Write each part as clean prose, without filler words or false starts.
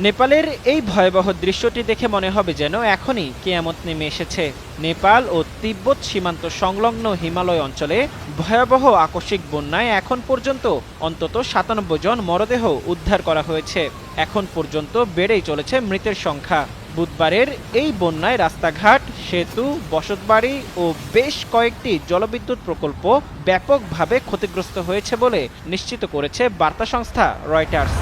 নেপালের এই ভয়াবহ দৃশ্যটি দেখে মনে হবে যেন এখনই কিয়ামত নেমে এসেছে। নেপাল ও তিব্বত সীমান্ত সংলগ্ন হিমালয় অঞ্চলে ভয়াবহ আকস্মিক বন্যায় এখন পর্যন্ত অন্তত ৯৭ জন মরদেহ উদ্ধার করা হয়েছে। এখন পর্যন্ত বেড়েই চলেছে মৃতের সংখ্যা। বুধবারের এই বন্যায় রাস্তাঘাট, সেতু, বসতবাড়ি ও বেশ কয়েকটি জলবিদ্যুৎ প্রকল্প ব্যাপকভাবে ক্ষতিগ্রস্ত হয়েছে বলে নিশ্চিত করেছে বার্তা সংস্থা রয়টার্স।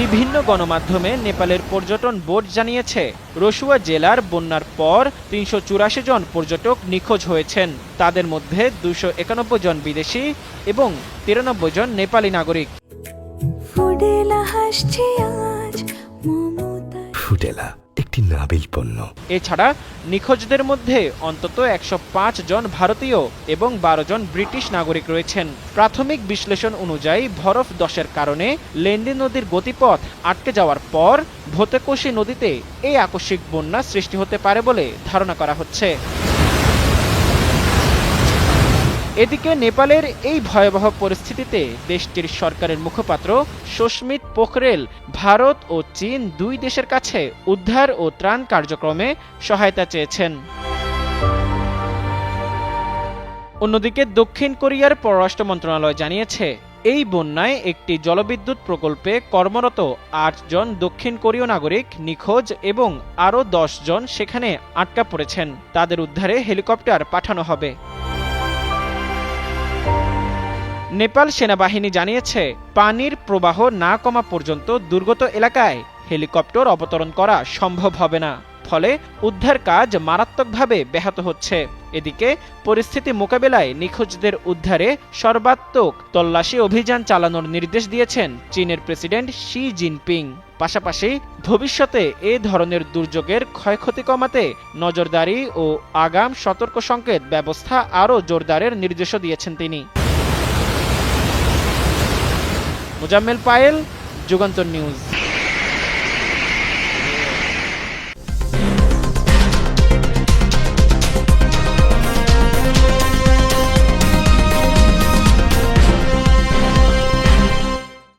বিভিন্ন গণমাধ্যমে নেপালের পর্যটন বোর্ড জানিয়েছে, রসুয়া জেলার বন্যার পর ৩৮৪ জন পর্যটক নিখোঁজ হয়েছেন। তাদের মধ্যে ২৯১ জন বিদেশি এবং ৯৩ জন নেপালি নাগরিক। ফুডেলা একটি নাবিল পণ্য। এছাড়া নিখোঁজদের মধ্যে অন্তত ১০৫ জন ভারতীয় এবং ১২ জন ব্রিটিশ নাগরিক রয়েছেন। প্রাথমিক বিশ্লেষণ অনুযায়ী বরফ ধসের কারণে লেন্ডি নদীর গতিপথ আটকে যাওয়ার পর ভোতেকোশি নদীতে এই আকস্মিক বন্যা সৃষ্টি হতে পারে বলে ধারণা করা হচ্ছে। এদিকে নেপালের এই ভয়াবহ পরিস্থিতিতে দেশটির সরকারের মুখপাত্র সুস্মিত পোখরেল ভারত ও চীন দুই দেশের কাছে উদ্ধার ও ত্রাণ কার্যক্রমে সহায়তা চেয়েছেন। অন্যদিকে দক্ষিণ কোরিয়ার পররাষ্ট্র মন্ত্রণালয় জানিয়েছে, এই বন্যায় একটি জলবিদ্যুৎ প্রকল্পে কর্মরত ৮ জন দক্ষিণ কোরীয় নাগরিক নিখোঁজ এবং আরও ১০ জন সেখানে আটকা পড়েছেন। তাদের উদ্ধারে হেলিকপ্টার পাঠানো হবে। নেপাল সেনাবাহিনী জানিয়েছে, পানির প্রবাহ না কমা পর্যন্ত দুর্গত এলাকায় হেলিকপ্টার অবতরণ করা সম্ভব হবে না। ফলে উদ্ধার কাজ মারাত্মকভাবে ব্যাহত হচ্ছে। এদিকে পরিস্থিতি মোকাবেলায় নিখোঁজদের উদ্ধারে সর্বাত্মক তল্লাশি অভিযান চালানোর নির্দেশ দিয়েছেন চীনের প্রেসিডেন্ট শি জিনপিং। পাশাপাশি ভবিষ্যতে এ ধরনের দুর্যোগের ক্ষয়ক্ষতি কমাতে নজরদারি ও আগাম সতর্ক সংকেত ব্যবস্থা আরও জোরদারের নির্দেশও দিয়েছেন তিনি। মুজাম্মেল পায়েল, যুগান্তর নিউজ।